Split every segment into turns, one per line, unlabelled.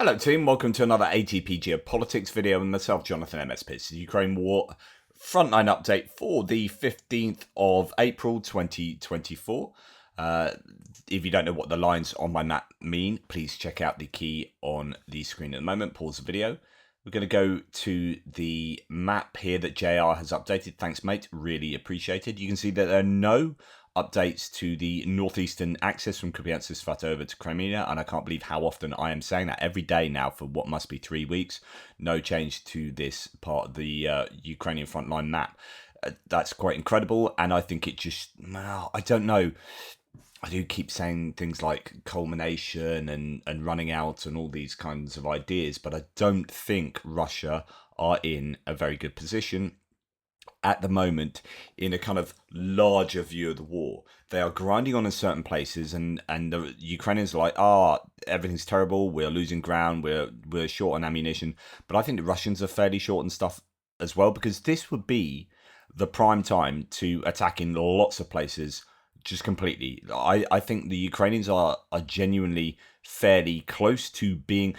Hello team, welcome to another ATP Geopolitics video with myself, Jonathan MSP. It's the Ukraine War Frontline update for the 15th of April 2024. If you don't know what the lines on my map mean, please check out the key on the screen at the moment. Pause the video. We're going to go to the map here that JR has updated. Thanks, mate. Really appreciated. You can see that there are no updates to the northeastern axis from Kupiansk over to Crimea, and I can't believe how often I am saying that every day now for what must be 3 weeks. No change to this part of the Ukrainian frontline map. That's quite incredible, and I think it just, well, I don't know. I do keep saying things like culmination and running out and all these kinds of ideas, but I don't think Russia are in a very good position at the moment in a kind of larger view of the war. They are grinding on in certain places, and the Ukrainians are like, everything's terrible, we're losing ground, we're short on ammunition. But I think the Russians are fairly short on stuff as well, because this would be the prime time to attack in lots of places just completely. I think the Ukrainians are genuinely fairly close to being...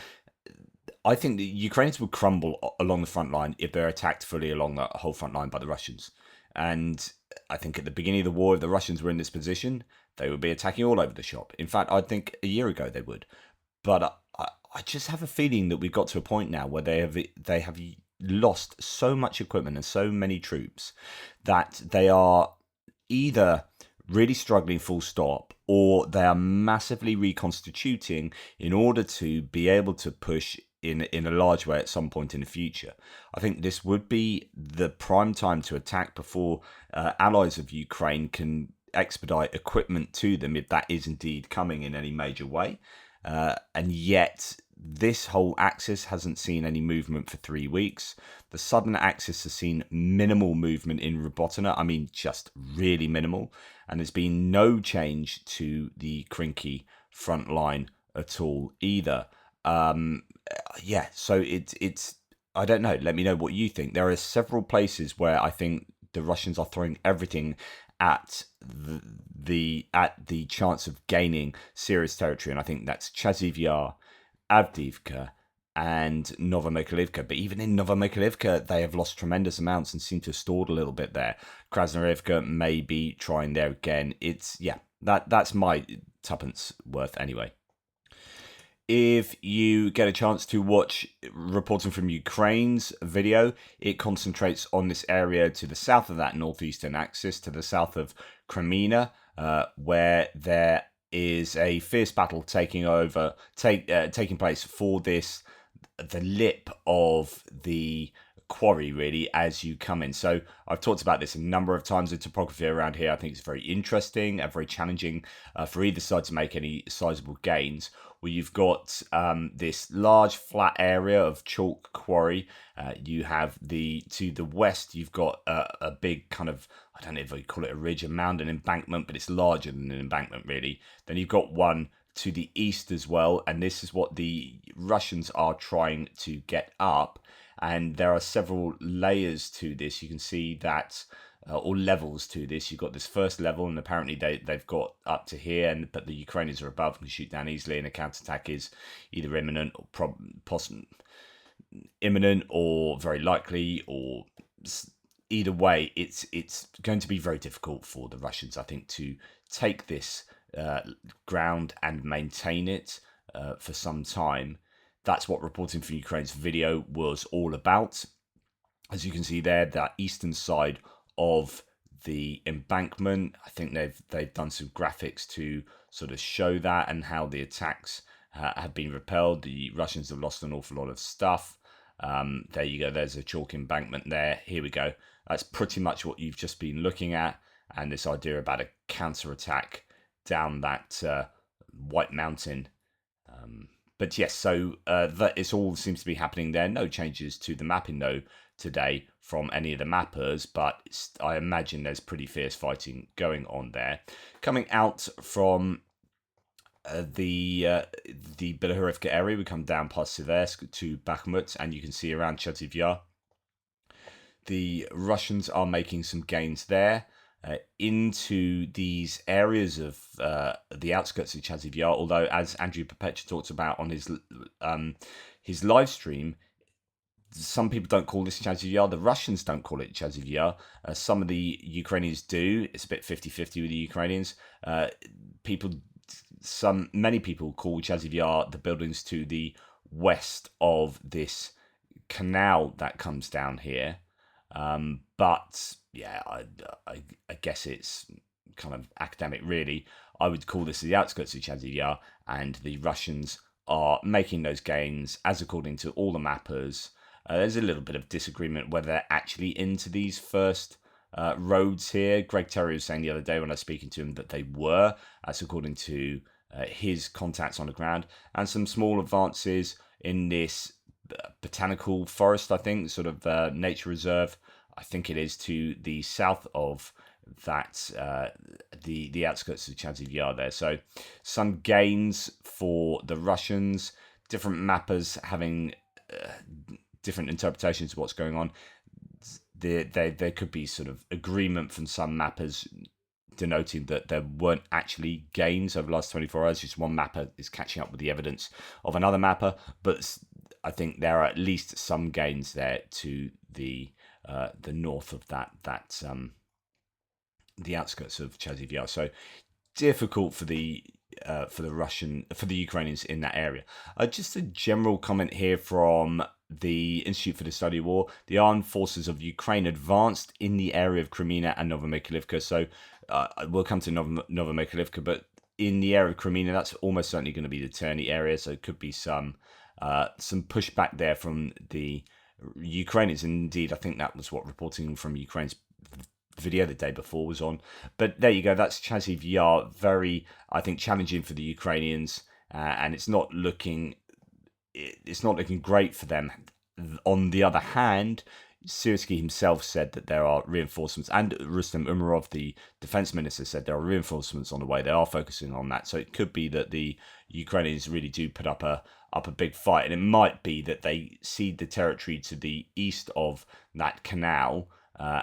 I think the Ukrainians would crumble along the front line if they're attacked fully along that whole front line by the Russians. And I think at the beginning of the war, if the Russians were in this position, they would be attacking all over the shop. In fact, I think a year ago they would. But I just have a feeling that we've got to a point now where they have lost so much equipment and so many troops that they are either really struggling full stop, or they are massively reconstituting in order to be able to push in a large way at some point in the future. I think this would be the prime time to attack before allies of Ukraine can expedite equipment to them, if that is indeed coming in any major way. And yet this whole axis hasn't seen any movement for 3 weeks. The southern axis has seen minimal movement in Robotina. I mean, just really minimal. And there's been no change to the Krinky front line at all either. Yeah, so it's I don't know. Let me know what you think. There are several places where I think the Russians are throwing everything at the chance of gaining serious territory, and I think that's Chasiv Yar, Avdiivka, and Novomykhailivka. But even in Novomykhailivka, they have lost tremendous amounts and seem to have stalled a little bit there. Krasnoyarivka may be trying there again. It's, yeah, that's my tuppence worth anyway. If you get a chance to watch Reporting from Ukraine's video, it concentrates on this area to the south of that northeastern axis, to the south of Crimea, where there is a fierce battle taking place for this, the lip of the quarry, really, as you come in. So I've talked about this a number of times. The topography around here, I think, is very interesting and very challenging for either side to make any sizable gains. Where you've got this large flat area of chalk quarry. You have to the west, you've got a big kind of, I don't know if you call it a ridge, a mound, an embankment, but it's larger than an embankment, really. Then you've got one to the east as well, and this is what the Russians are trying to get up. And there are several layers to this. You can see that, or levels to this. You've got this first level, and apparently they've got up to here, but the Ukrainians are above and can shoot down easily, and a counterattack is either imminent or imminent or very likely, or either way, it's going to be very difficult for the Russians, I think, to take this ground and maintain it for some time. That's what Reporting from Ukraine's video was all about. As you can see there, that eastern side of the embankment, I think they've done some graphics to sort of show that and how the attacks have been repelled. The Russians have lost an awful lot of stuff. There you go. There's a chalk embankment there. Here we go. That's pretty much what you've just been looking at, and this idea about a counter-attack down that White Mountain. But yes, so that it all seems to be happening there. No changes to the mapping though today from any of the mappers, but I imagine there's pretty fierce fighting going on there. Coming out from the Belahorivka area, we come down past Siversk to Bakhmut, and you can see around Chasiv Yar, the Russians are making some gains there. into these areas of the outskirts of Chasiv Yar. Although, as Andrew Perpetua talks about on his live stream, some people don't call this Chasiv Yar. The Russians don't call it Chasiv Yar. Some of the Ukrainians do. It's a bit 50-50 with the Ukrainians. Many people call Chasiv Yar the buildings to the west of this canal that comes down here. But yeah, I guess it's kind of academic, really. I would call this the outskirts of Chasiv Yar, and the Russians are making those gains, as according to all the mappers. There's a little bit of disagreement whether they're actually into these first roads here. Greg Terry was saying the other day when I was speaking to him that they were, as according to his contacts on the ground, and some small advances in this botanical forest, I think, sort of nature reserve, I think it is, to the south of that, the outskirts of Chasiv Yar there. So some gains for the Russians, different mappers having different interpretations of what's going on. There could be sort of agreement from some mappers denoting that there weren't actually gains over the last 24 hours. Just one mapper is catching up with the evidence of another mapper, but I think there are at least some gains there to the north of the outskirts of Chasiv Yar. So difficult for the Ukrainians in that area. Just a general comment here from the Institute for the Study of War. The armed forces of Ukraine advanced in the area of Crimea and Novomykhailivka. So we'll come to Novomykhailivka, but in the area of Crimea, that's almost certainly going to be the Terny area. So it could be some pushback there from the Ukrainians. Indeed, I think that was what reporting from Ukraine's video the day before was on. But there you go, that's Chasiv Yar. Very, I think, challenging for the Ukrainians, and it's not looking great for them. On the other hand, Syrskyi himself said that there are reinforcements, and Rustem Umerov, the defense minister, said there are reinforcements on the way. They are focusing on that, so it could be that the Ukrainians really do put up a big fight, and it might be that they cede the territory to the east of that canal.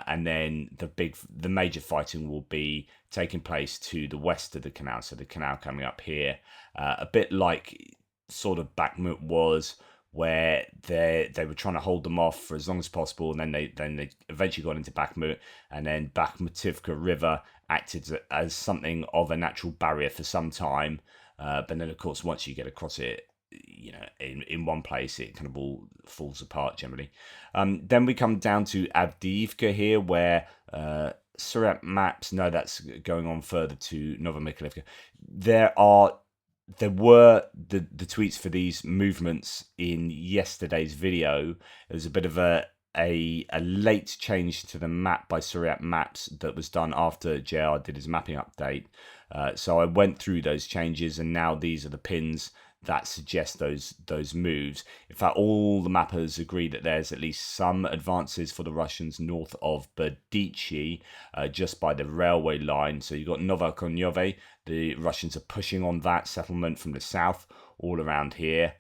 And then the major fighting will be taking place to the west of the canal. So the canal coming up here, a bit like sort of Bakhmut was, where they were trying to hold them off for as long as possible, and then they eventually got into Bakhmut, and then Bakhmutivka River acted as something of a natural barrier for some time. But then, of course, once you get across it, you know, in one place, it kind of all falls apart generally. Then we come down to Avdiivka here, where Surat maps. No, that's going on further to Novomykhailivka. There were the tweets for these movements in yesterday's video. There's a bit of a late change to the map by Surat Maps that was done after JR did his mapping update. So I went through those changes, and now these are the pins that suggest those moves. In fact, all the mappers agree that there's at least some advances for the Russians north of Berdichi, just by the railway line. So you've got Novokonyove. The Russians are pushing on that settlement from the south, all around here.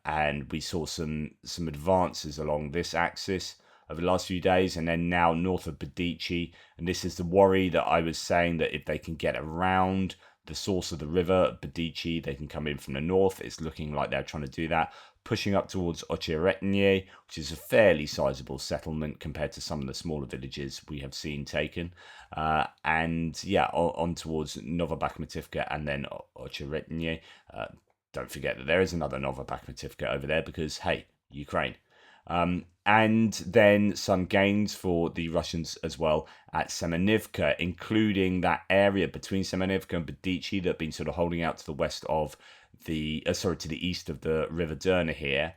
And we saw some advances along this axis over the last few days, and then now north of Berdichi. And this is the worry that I was saying, that if they can get around the source of the river, Berdichi, they can come in from the north. It's looking like they're trying to do that, pushing up towards Ocheretnie, which is a fairly sizable settlement compared to some of the smaller villages we have seen taken. And yeah, on towards Novobakhmutivka and then Ocheretnie. Don't forget that there is another Novobakhmutivka over there because, hey, Ukraine. And then some gains for the Russians as well at Semenivka, including that area between Semenivka and Berdichi that have been sort of holding out to the west of to the east of the River Derna here.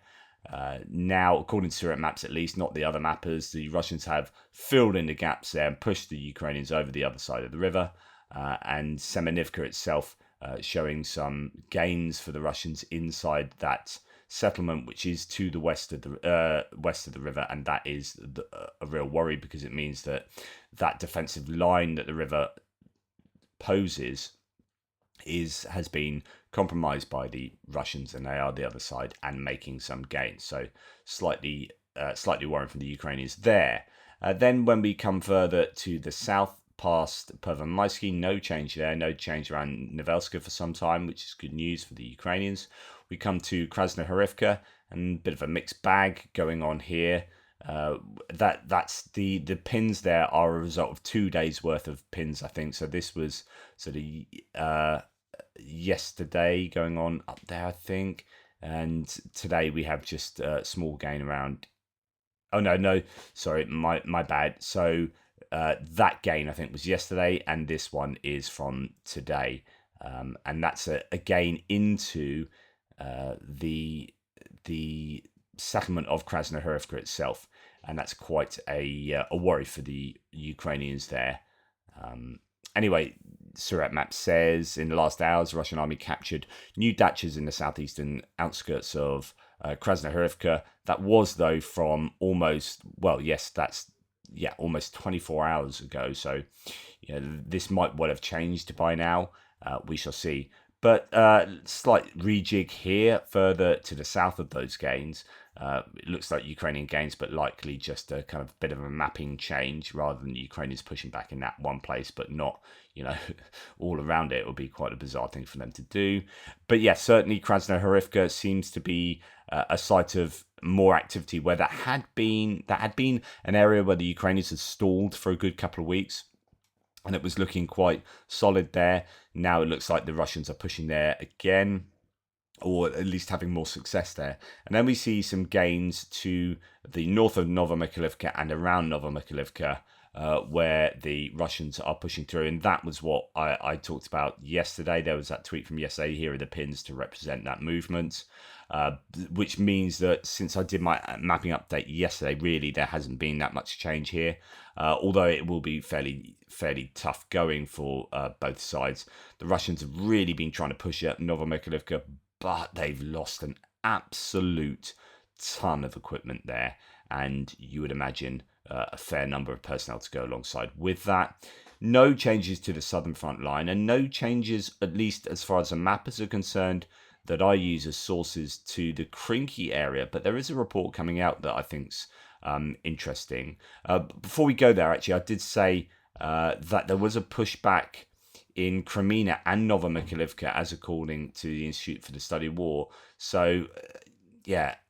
Now, according to Surat Maps at least, not the other mappers, the Russians have filled in the gaps there and pushed the Ukrainians over the other side of the river. And Semenivka itself showing some gains for the Russians inside that settlement, which is to the west of the river, and that is a real worry, because it means that defensive line that the river poses has been compromised by the Russians, and they are the other side and making some gains. So slightly worrying from the Ukrainians there. Then when we come further to the south, past Pervomysky, no change there, no change around Novelska for some time, which is good news for the Ukrainians. We come to Krasnohorivka, and a bit of a mixed bag going on here. That's the pins there are a result of 2 days worth of pins, I think. So this was sort of yesterday going on up there, I think, and today we have just a small gain around. Oh no, sorry, my bad. So that gain I think was yesterday, and this one is from today, and that's a gain into the settlement of Krasnohorivka itself, and that's quite a worry for the Ukrainians there. Anyway, Surat Map says in the last hours, the Russian army captured new dachas in the southeastern outskirts of Krasnohorivka. That was, though, from almost 24 hours ago. So, this might well have changed by now. We shall see. But slight rejig here, further to the south of those gains. It looks like Ukrainian gains, but likely just a kind of bit of a mapping change rather than the Ukrainians pushing back in that one place, but not, all around it. It would be quite a bizarre thing for them to do. But yeah, certainly Krasnohorivka seems to be a site of more activity where that had been an area where the Ukrainians had stalled for a good couple of weeks. And it was looking quite solid there. Now it looks like the Russians are pushing there again, or at least having more success there. And then we see some gains to the north of Novomykhailivka and around Novomykhailivka, where the Russians are pushing through. And that was what I talked about yesterday. There was that tweet from yesterday. Here are the pins to represent that movement, which means that since I did my mapping update yesterday, really there hasn't been that much change here. Although it will be fairly tough going for both sides. The Russians have really been trying to push up Novomykhailivka, but they've lost an absolute ton of equipment there, and you would imagine a fair number of personnel to go alongside with that. No changes to the southern front line, and no changes, at least as far as the mappers are concerned, that I use as sources to the Krinky area. But there is a report coming out that I think's interesting. Before we go there, actually, I did say that there was a pushback in Crimea and Novomykhailivka, as according to the Institute for the Study of War. So,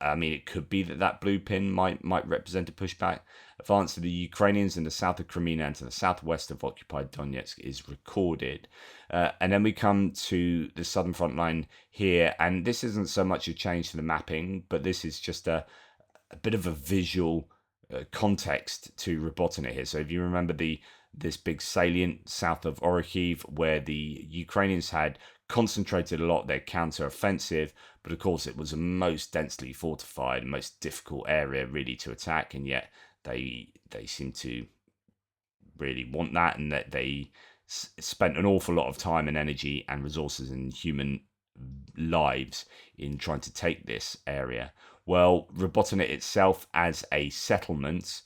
I mean, it could be that blue pin might represent a pushback. Advance to the Ukrainians in the south of Crimea and to the southwest of occupied Donetsk is recorded. And then we come to the southern front line here, and this isn't so much a change to the mapping, but this is just a bit of a visual context to Robotyne here. So if you remember this big salient south of Orikhiv, where the Ukrainians had concentrated a lot of their counter-offensive, but of course it was a most densely fortified, most difficult area really to attack, and yet they seem to really want that, and that they spent an awful lot of time and energy and resources and human lives in trying to take this area. Well, Robotyne itself as a settlement,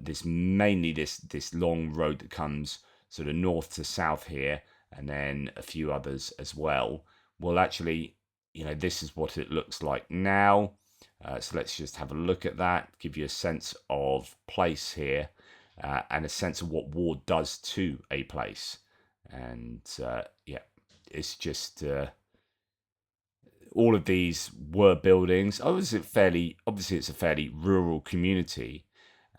this long road that comes sort of north to south here, and then a few others as well. Well, actually, this is what it looks like now. So let's just have a look at that, give you a sense of place here, and a sense of what war does to a place. And it's just all of these were buildings. Obviously, it's a fairly rural community.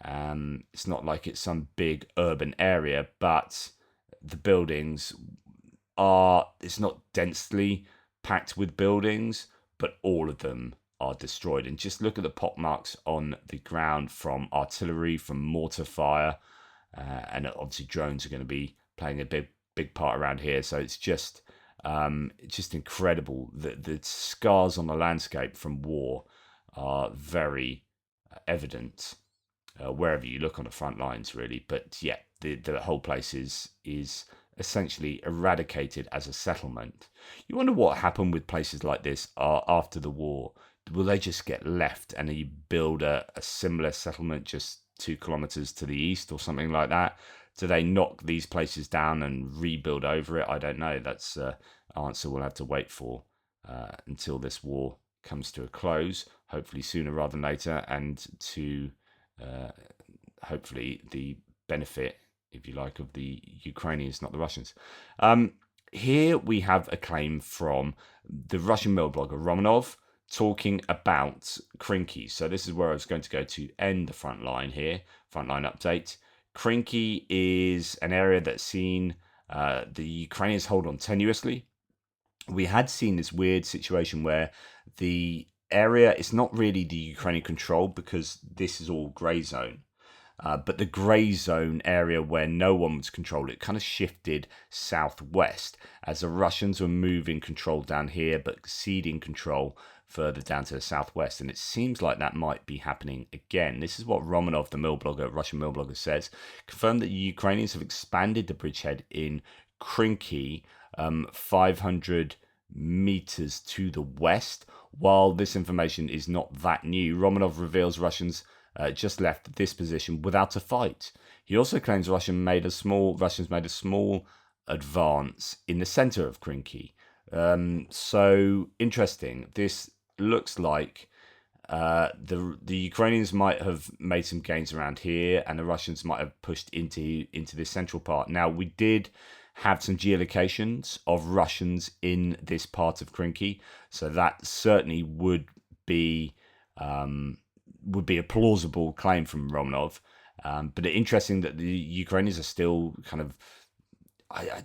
It's not like it's some big urban area, but the buildings it's not densely packed with buildings, but all of them are destroyed. And just look at the pockmarks on the ground from artillery, from mortar fire, and obviously drones are going to be playing a big part around here. So it's just incredible. The scars on the landscape from war are very evident wherever you look on the front lines, really. But yeah, the whole place is essentially eradicated as a settlement. You wonder what happened with places like this after the war. Will they just get left and you build a similar settlement just 2 kilometers to the east or something like that? Do they knock these places down and rebuild over it? I don't know. That's an answer we'll have to wait for until this war comes to a close, hopefully sooner rather than later, and to hopefully the benefit if you like, of the Ukrainians, not the Russians. Here we have a claim from the Russian mill blogger Romanov talking about Krinky. So this is where I was going to go to end the front line here, frontline update. Krinky is an area that's seen the Ukrainians hold on tenuously. We had seen this weird situation where the area is not really the Ukrainian control because this is all grey zone. But the grey zone area where no one was controlled, it kind of shifted southwest as the Russians were moving control down here, but ceding control further down to the southwest. And it seems like that might be happening again. This is what Romanov, the mill blogger, Russian mill blogger, says. Confirmed that the Ukrainians have expanded the bridgehead in Krinky 500 meters to the west. While this information is not that new, Romanov reveals Russians just left this position without a fight. He also claims Russians made a small advance in the center of Krinky. So interesting. This looks like the Ukrainians might have made some gains around here, and the Russians might have pushed into this central part. Now, we did have some geolocations of Russians in this part of Krinky, so that certainly would be a plausible claim from Romanov. But it's interesting that the Ukrainians are still kind of, I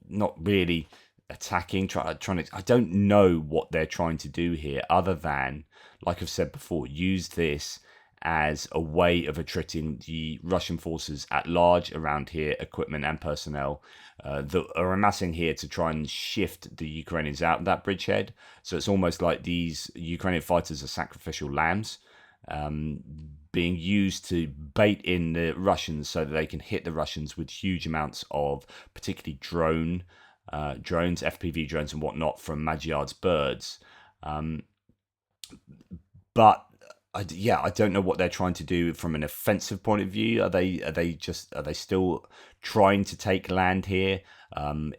not really attacking, trying to. I don't know what they're trying to do here, other than, like I've said before, use this as a way of attriting the Russian forces at large around here, equipment and personnel that are amassing here to try and shift the Ukrainians out of that bridgehead. So it's almost like these Ukrainian fighters are sacrificial lambs being used to bait in the Russians so that they can hit the Russians with huge amounts of particularly drones, FPV drones and whatnot from Magyar's birds. But I don't know what they're trying to do from an offensive point of view. Are they still trying to take land here?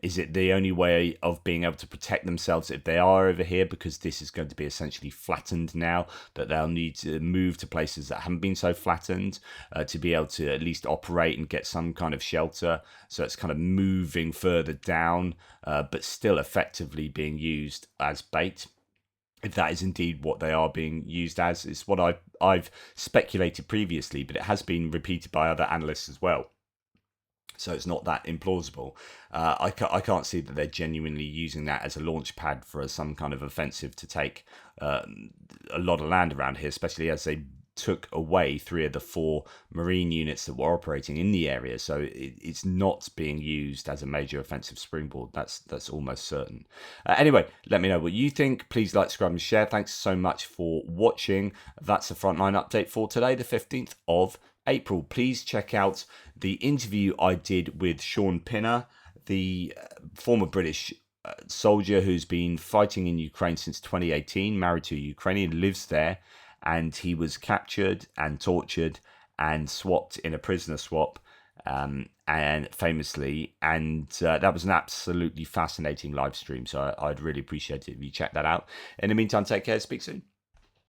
Is it the only way of being able to protect themselves if they are over here? Because this is going to be essentially flattened now, that they'll need to move to places that haven't been so flattened to be able to at least operate and get some kind of shelter. So it's kind of moving further down, but still effectively being used as bait. If that is indeed what they are being used as, it's what I've speculated previously, but it has been repeated by other analysts as well. So it's not that implausible. I can't see that they're genuinely using that as a launch pad for some kind of offensive to take a lot of land around here, especially as they took away 3 of the 4 marine units that were operating in the area. So it's not being used as a major offensive springboard. That's almost certain. Anyway, let me know what you think. Please like, subscribe and share. Thanks so much for watching. That's the Frontline update for today, the 15th of April. Please check out the interview I did with Sean Pinner, the former British soldier who's been fighting in Ukraine since 2018, married to a Ukrainian, lives there, and he was captured and tortured and swapped in a prisoner swap, and famously, and that was an absolutely fascinating live stream. So I'd really appreciate it if you check that out. In the meantime, take care. Speak soon.